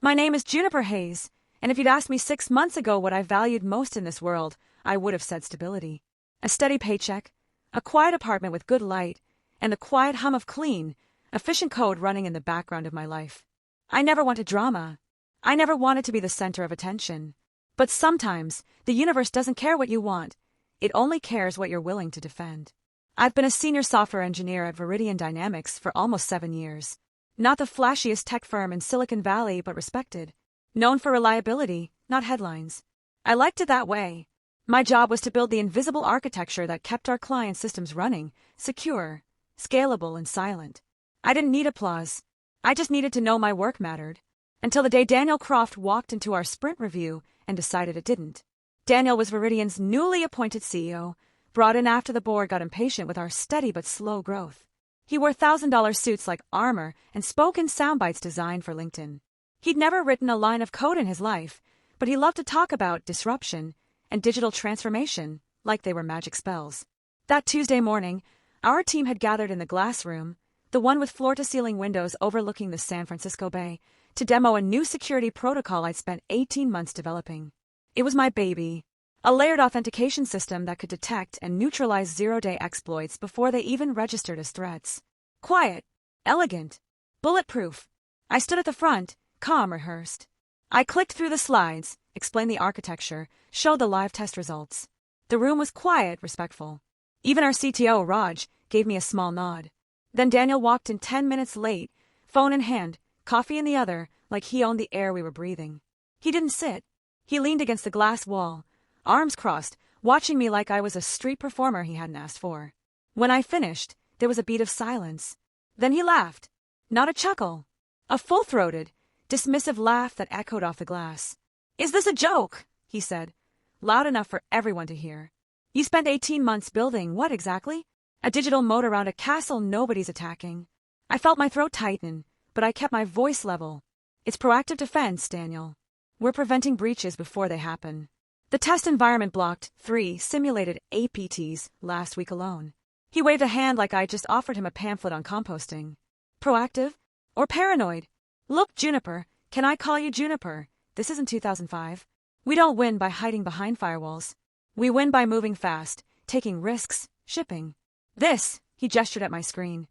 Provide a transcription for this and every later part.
My name is Juniper Hayes, and if you'd asked me 6 months ago what I valued most in this world, I would have said stability. A steady paycheck, a quiet apartment with good light, and the quiet hum of clean, efficient code running in the background of my life. I never wanted drama. I never wanted to be the center of attention. But sometimes, the universe doesn't care what you want. It only cares what you're willing to defend. I've been a senior software engineer at Viridian Dynamics for almost 7 years. Not the flashiest tech firm in Silicon Valley, but respected. Known for reliability, not headlines. I liked it that way. My job was to build the invisible architecture that kept our client systems running, secure, scalable, and silent. I didn't need applause. I just needed to know my work mattered. Until the day Daniel Croft walked into our sprint review and decided it didn't. Daniel was Viridian's newly appointed CEO, brought in after the board got impatient with our steady but slow growth. He wore $1,000 suits like armor and spoke in soundbites designed for LinkedIn. He'd never written a line of code in his life, but he loved to talk about disruption and digital transformation like they were magic spells. That Tuesday morning, our team had gathered in the glass room, the one with floor-to-ceiling windows overlooking the San Francisco Bay, to demo a new security protocol I'd spent 18 months developing. It was my baby, a layered authentication system that could detect and neutralize zero-day exploits before they even registered as threats. Quiet, elegant, bulletproof. I stood at the front, calm, rehearsed. I clicked through the slides, explained the architecture, showed the live test results. The room was quiet, respectful. Even our CTO, Raj, gave me a small nod. Then Daniel walked in 10 minutes late, phone in hand, coffee in the other, like he owned the air we were breathing. He didn't sit. He leaned against the glass wall, arms crossed, watching me like I was a street performer he hadn't asked for. When I finished, there was a beat of silence. Then he laughed. Not a chuckle. A full-throated, dismissive laugh that echoed off the glass. "Is this a joke?" he said, loud enough for everyone to hear. "You spent 18 months building what exactly? A digital moat around a castle nobody's attacking." I felt my throat tighten, but I kept my voice level. "It's proactive defense, Daniel. We're preventing breaches before they happen." The test environment blocked 3 simulated APTs last week alone. He waved a hand like I just offered him a pamphlet on composting. Proactive? Or paranoid? "Look, Juniper, can I call you Juniper? This isn't 2005. We don't win by hiding behind firewalls. We win by moving fast, taking risks, shipping. This," he gestured at my screen,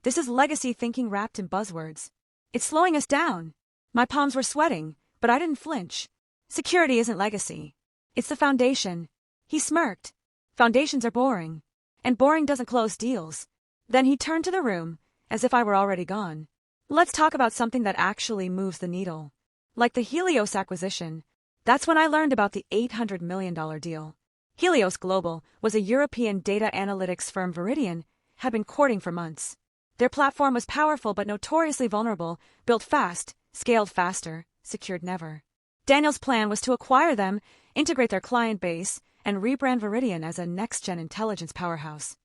"this is legacy thinking wrapped in buzzwords. It's slowing us down." My palms were sweating, but I didn't flinch. Security isn't legacy. It's the foundation. He smirked. Foundations are boring. And boring doesn't close deals. Then he turned to the room, as if I were already gone. "Let's talk about something that actually moves the needle. Like the Helios acquisition. That's when I learned about the $800 million deal. Helios Global was a European data analytics firm Viridian had been courting for months. Their platform was powerful but notoriously vulnerable, built fast, scaled faster, secured never. Daniel's plan was to acquire them, integrate their client base, and rebrand Viridian as a next-gen intelligence powerhouse.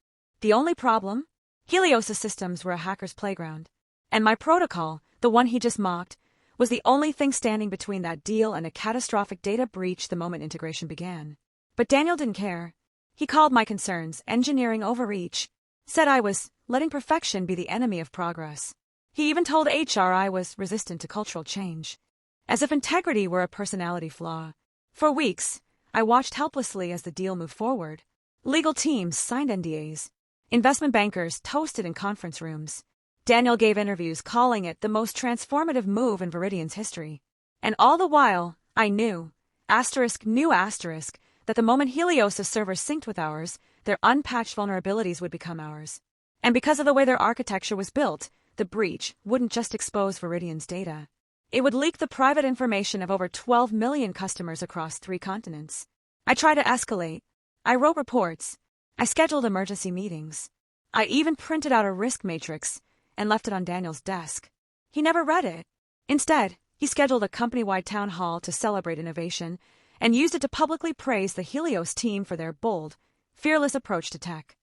The only problem? Helios' systems were a hacker's playground. And my protocol, the one he just mocked, was the only thing standing between that deal and a catastrophic data breach the moment integration began. But Daniel didn't care. He called my concerns engineering overreach, said I was letting perfection be the enemy of progress. He even told HR I was resistant to cultural change, as if integrity were a personality flaw. For weeks, I watched helplessly as the deal moved forward. Legal teams signed NDAs. Investment bankers toasted in conference rooms. Daniel gave interviews calling it the most transformative move in Viridian's history. And all the while, I knew, that the moment Helios' servers synced with ours, their unpatched vulnerabilities would become ours. And because of the way their architecture was built, the breach wouldn't just expose Viridian's data. It would leak the private information of over 12 million customers across 3 continents. I tried to escalate. I wrote reports. I scheduled emergency meetings. I even printed out a risk matrix and left it on Daniel's desk. He never read it. Instead, he scheduled a company-wide town hall to celebrate innovation and used it to publicly praise the Helios team for their bold, fearless approach to tech.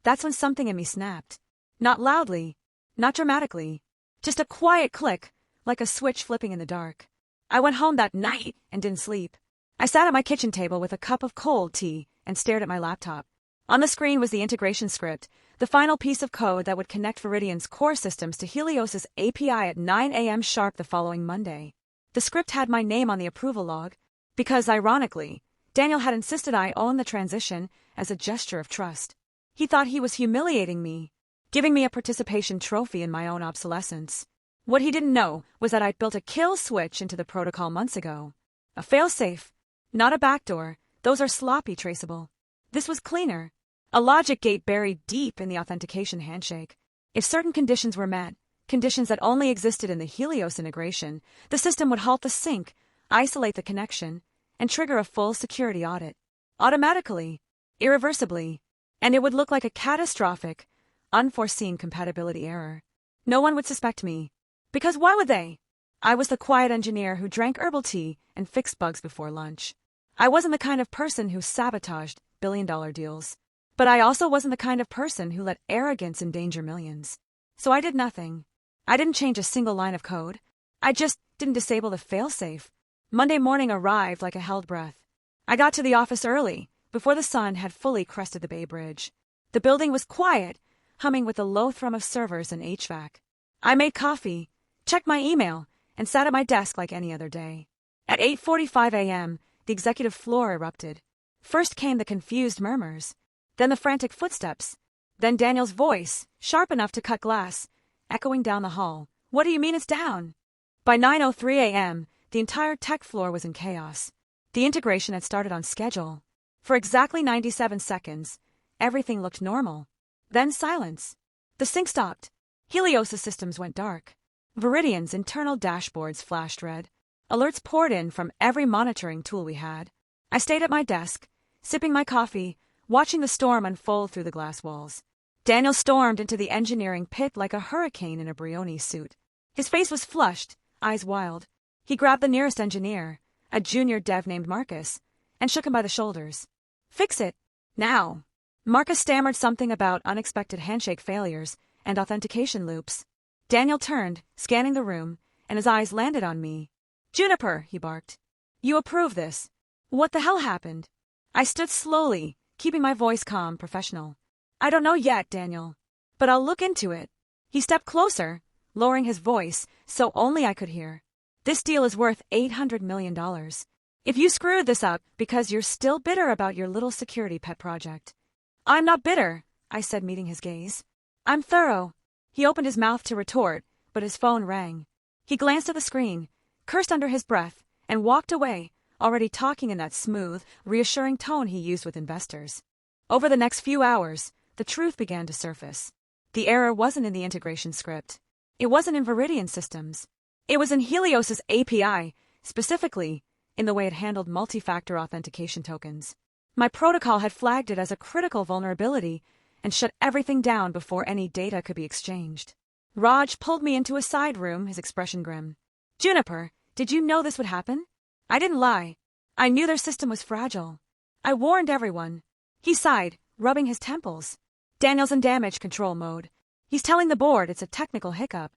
That's when something in me snapped. Not loudly, not dramatically, just a quiet click, like a switch flipping in the dark. I went home that night and didn't sleep. I sat at my kitchen table with a cup of cold tea and stared at my laptop. On the screen was the integration script, the final piece of code that would connect Viridian's core systems to Helios' API at 9 a.m. sharp the following Monday. The script had my name on the approval log, because, ironically, Daniel had insisted I own the transition as a gesture of trust. He thought he was humiliating me, giving me a participation trophy in my own obsolescence. What he didn't know was that I'd built a kill switch into the protocol months ago. A failsafe, not a backdoor. Those are sloppy traceable. This was cleaner. A logic gate buried deep in the authentication handshake. If certain conditions were met, conditions that only existed in the Helios integration, the system would halt the sync, isolate the connection, and trigger a full security audit. Automatically, irreversibly, and it would look like a catastrophic, unforeseen compatibility error. No one would suspect me. Because why would they? I was the quiet engineer who drank herbal tea and fixed bugs before lunch. I wasn't the kind of person who sabotaged billion-dollar deals. But I also wasn't the kind of person who let arrogance endanger millions. So I did nothing. I didn't change a single line of code. I just didn't disable the failsafe. Monday morning arrived like a held breath. I got to the office early, before the sun had fully crested the Bay Bridge. The building was quiet, humming with the low thrum of servers and HVAC. I made coffee, checked my email, and sat at my desk like any other day. At 8:45 a.m., the executive floor erupted. First came the confused murmurs, then the frantic footsteps, then Daniel's voice, sharp enough to cut glass, echoing down the hall. What do you mean it's down? By 9:03 a.m., the entire tech floor was in chaos. The integration had started on schedule. For exactly 97 seconds, everything looked normal. Then silence. The sync stopped. Helios' systems went dark. Viridian's internal dashboards flashed red. Alerts poured in from every monitoring tool we had. I stayed at my desk, sipping my coffee, watching the storm unfold through the glass walls. Daniel stormed into the engineering pit like a hurricane in a Brioni suit. His face was flushed, eyes wild. He grabbed the nearest engineer, a junior dev named Marcus, and shook him by the shoulders. Fix it. Now. Marcus stammered something about unexpected handshake failures and authentication loops. Daniel turned, scanning the room, and his eyes landed on me. Juniper, he barked. You approve this. What the hell happened? I stood slowly, keeping my voice calm, professional. I don't know yet, Daniel. But I'll look into it. He stepped closer, lowering his voice so only I could hear. This deal is worth $800 million. If you screwed this up because you're still bitter about your little security pet project. I'm not bitter, I said, meeting his gaze. I'm thorough. He opened his mouth to retort, but his phone rang. He glanced at the screen, cursed under his breath, and walked away, already talking in that smooth, reassuring tone he used with investors. Over the next few hours, the truth began to surface. The error wasn't in the integration script. It wasn't in Viridian systems. It was in Helios' API, specifically in the way it handled multi-factor authentication tokens. My protocol had flagged it as a critical vulnerability and shut everything down before any data could be exchanged. Raj pulled me into a side room, his expression grim. Juniper, did you know this would happen? I didn't lie. I knew their system was fragile. I warned everyone. He sighed, rubbing his temples. Daniel's in damage control mode. He's telling the board it's a technical hiccup.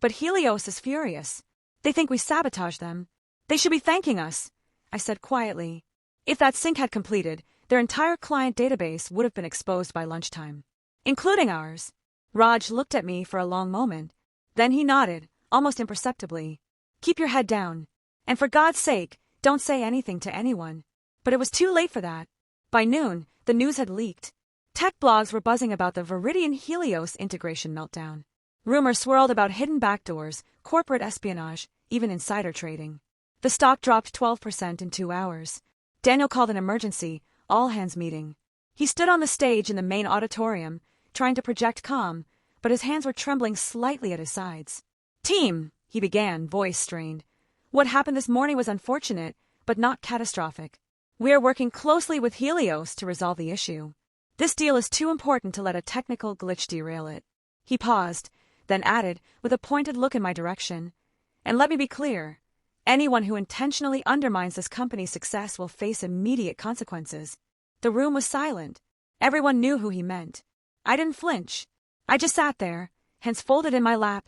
But Helios is furious. They think we sabotage them. They should be thanking us, I said quietly. If that sync had completed, their entire client database would have been exposed by lunchtime, including ours. Raj looked at me for a long moment. Then he nodded, almost imperceptibly. Keep your head down. And for God's sake, don't say anything to anyone. But it was too late for that. By noon, the news had leaked. Tech blogs were buzzing about the Viridian Helios integration meltdown. Rumors swirled about hidden backdoors, corporate espionage, even insider trading. The stock dropped 12% in 2 hours. Daniel called an emergency, all-hands meeting. He stood on the stage in the main auditorium, trying to project calm, but his hands were trembling slightly at his sides. Team, he began, voice strained. What happened this morning was unfortunate, but not catastrophic. We are working closely with Helios to resolve the issue. This deal is too important to let a technical glitch derail it. He paused, then added, with a pointed look in my direction, and let me be clear. Anyone who intentionally undermines this company's success will face immediate consequences. The room was silent. Everyone knew who he meant. I didn't flinch. I just sat there, hands folded in my lap,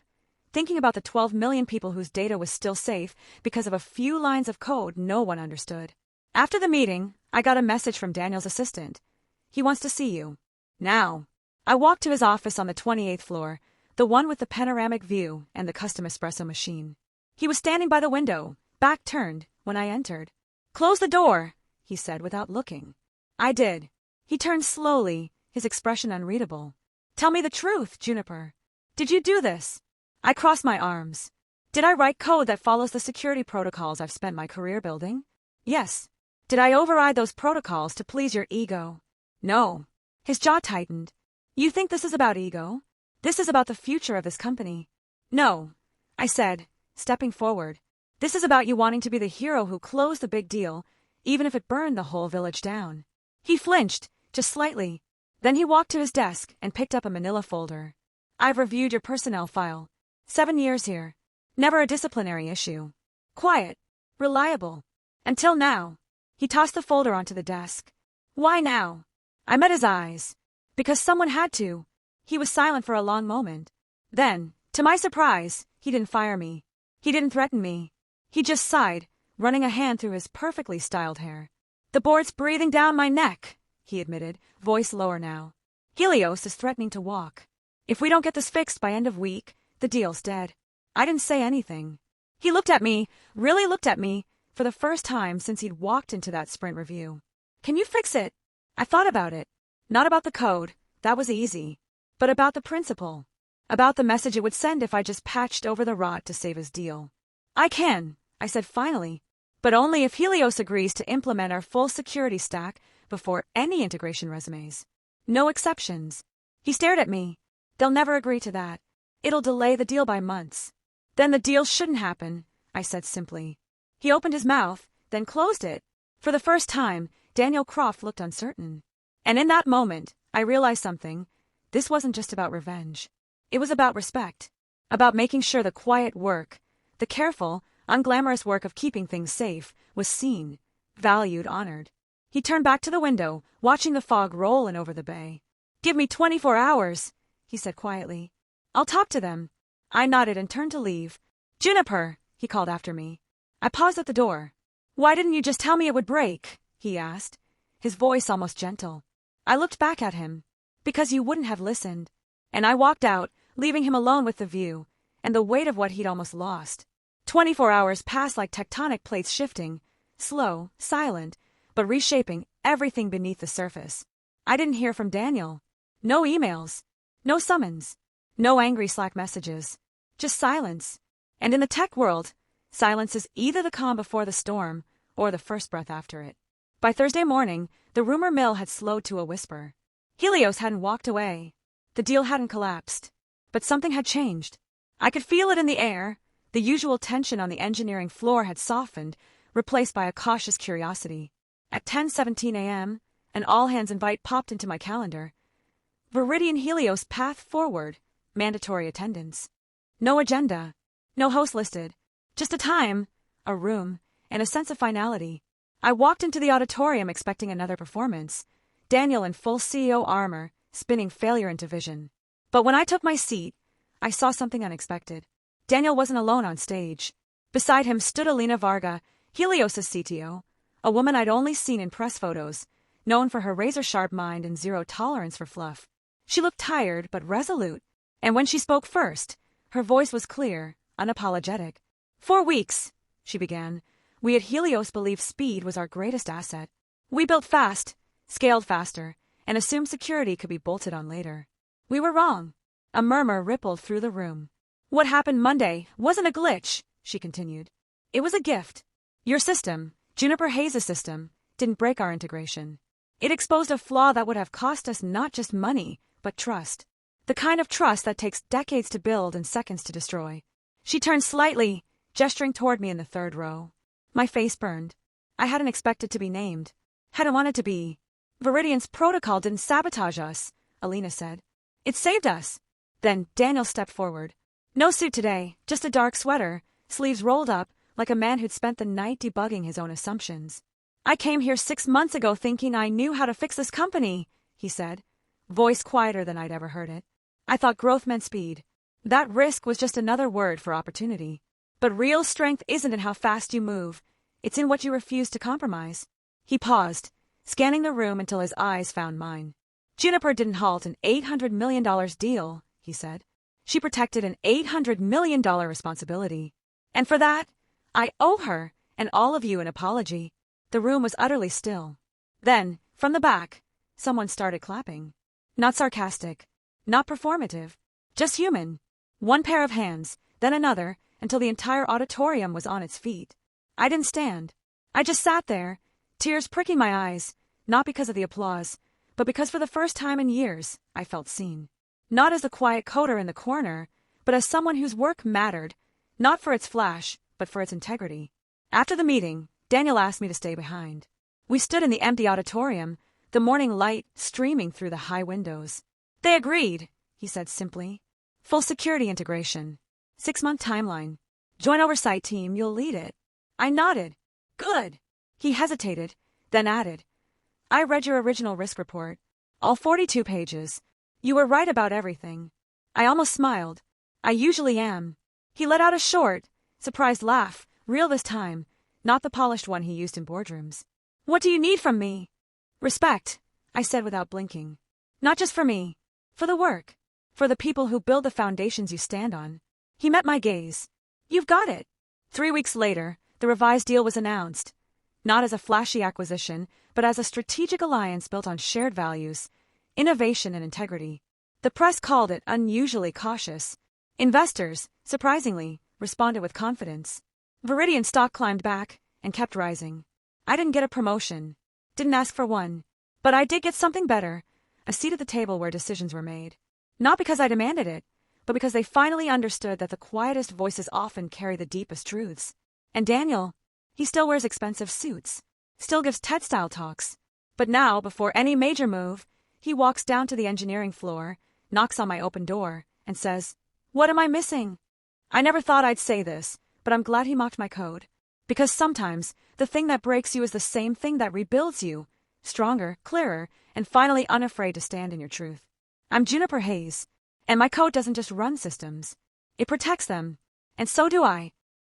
thinking about the 12 million people whose data was still safe because of a few lines of code no one understood. After the meeting, I got a message from Daniel's assistant. He wants to see you. Now. I walked to his office on the 28th floor, the one with the panoramic view and the custom espresso machine. He was standing by the window, back turned when I entered. "Close the door," he said without looking. I did. He turned slowly, his expression unreadable. "Tell me the truth, Juniper. Did you do this?" I crossed my arms. "Did I write code that follows the security protocols I've spent my career building?" "Yes." "Did I override those protocols to please your ego?" "No." His jaw tightened. "You think this is about ego? This is about the future of this company." "No," I said, stepping forward. "This is about you wanting to be the hero who closed the big deal, even if it burned the whole village down." He flinched, just slightly. Then he walked to his desk and picked up a manila folder. "I've reviewed your personnel file. 7 years here. Never a disciplinary issue. Quiet. Reliable. Until now." He tossed the folder onto the desk. "Why now?" I met his eyes. "Because someone had to." He was silent for a long moment. Then, to my surprise, he didn't fire me. He didn't threaten me. He just sighed, running a hand through his perfectly styled hair. "The board's breathing down my neck," he admitted, voice lower now. "Helios is threatening to walk. If we don't get this fixed by end of week, the deal's dead." I didn't say anything. He looked at me, really looked at me, for the first time since he'd walked into that sprint review. "Can you fix it?" I thought about it. Not about the code, that was easy, but about the principle. About the message it would send if I just patched over the rot to save his deal. "I can," I said finally, "but only if Helios agrees to implement our full security stack before any integration resumes. No exceptions." He stared at me. "They'll never agree to that. It'll delay the deal by months." "Then the deal shouldn't happen," I said simply. He opened his mouth, then closed it. For the first time, Daniel Croft looked uncertain. And in that moment, I realized something. This wasn't just about revenge. It was about respect. About making sure the quiet work, the careful, unglamorous work of keeping things safe, was seen, valued, honored. He turned back to the window, watching the fog roll in over the bay. "Give me 24 hours, he said quietly. "I'll talk to them." I nodded and turned to leave. "Juniper," he called after me. I paused at the door. "Why didn't you just tell me it would break?" he asked, his voice almost gentle. I looked back at him. "Because you wouldn't have listened." And I walked out, leaving him alone with the view, and the weight of what he'd almost lost. 24 hours passed like tectonic plates shifting, slow, silent, but reshaping everything beneath the surface. I didn't hear from Daniel. No emails. No summons. No angry Slack messages. Just silence. And in the tech world, silence is either the calm before the storm or the first breath after it. By Thursday morning, the rumor mill had slowed to a whisper. Helios hadn't walked away. The deal hadn't collapsed. But something had changed. I could feel it in the air. The usual tension on the engineering floor had softened, replaced by a cautious curiosity. At 10:17 a.m., an all-hands invite popped into my calendar. Viridian Helios path forward. Mandatory attendance. No agenda. No host listed. Just a time, a room, and a sense of finality. I walked into the auditorium expecting another performance. Daniel in full CEO armor, spinning failure into vision. But when I took my seat, I saw something unexpected. Daniel wasn't alone on stage. Beside him stood Alina Varga, Helios' CTO, a woman I'd only seen in press photos, known for her razor-sharp mind and zero tolerance for fluff. She looked tired but resolute, and when she spoke first, her voice was clear, unapologetic. 4 weeks, she began. We at Helios believed speed was our greatest asset. We built fast, scaled faster, and assumed security could be bolted on later. We were wrong. A murmur rippled through the room. What happened Monday wasn't a glitch, she continued. It was a gift. Your system, Juniper Hayes' system, didn't break our integration. It exposed a flaw that would have cost us not just money, but trust. The kind of trust that takes decades to build and seconds to destroy. She turned slightly, gesturing toward me in the third row. My face burned. I hadn't expected to be named. Hadn't wanted to be. Viridian's protocol didn't sabotage us, Alina said. It saved us. Then Daniel stepped forward. No suit today, just a dark sweater, sleeves rolled up, like a man who'd spent the night debugging his own assumptions. I came here 6 months ago thinking I knew how to fix this company, he said, voice quieter than I'd ever heard it. I thought growth meant speed. That risk was just another word for opportunity. But real strength isn't in how fast you move. It's in what you refuse to compromise. He paused, scanning the room until his eyes found mine. Juniper didn't halt an $800 million deal, he said. She protected an $800 million responsibility. And for that, I owe her and all of you an apology. The room was utterly still. Then, from the back, someone started clapping. Not sarcastic, not performative, just human. One pair of hands, then another, until the entire auditorium was on its feet. I didn't stand. I just sat there, tears pricking my eyes, not because of the applause, but because for the first time in years, I felt seen. Not as the quiet coder in the corner, but as someone whose work mattered, not for its flash, but for its integrity. After the meeting, Daniel asked me to stay behind. We stood in the empty auditorium, the morning light streaming through the high windows. They agreed, he said simply. Full security integration. 6-month timeline. Joint oversight team, you'll lead it. I nodded. Good. He hesitated, then added. I read your original risk report. All 42 pages. You were right about everything. I almost smiled. I usually am. He let out a short, surprised laugh, real this time, not the polished one he used in boardrooms. What do you need from me? Respect, I said without blinking. Not just for me. For the work. For the people who build the foundations you stand on. He met my gaze. You've got it. 3 weeks later, the revised deal was announced. Not as a flashy acquisition, but as a strategic alliance built on shared values, innovation and integrity. The press called it unusually cautious. Investors, surprisingly, responded with confidence. Viridian stock climbed back and kept rising. I didn't get a promotion. Didn't ask for one. But I did get something better, a seat at the table where decisions were made. Not because I demanded it, but because they finally understood that the quietest voices often carry the deepest truths. And Daniel, he still wears expensive suits, still gives TED-style talks. But now, before any major move, he walks down to the engineering floor, knocks on my open door, and says, "What am I missing?" I never thought I'd say this, but I'm glad he mocked my code. Because sometimes, the thing that breaks you is the same thing that rebuilds you, stronger, clearer, and finally unafraid to stand in your truth. I'm Juniper Hayes, and my code doesn't just run systems. It protects them. And so do I.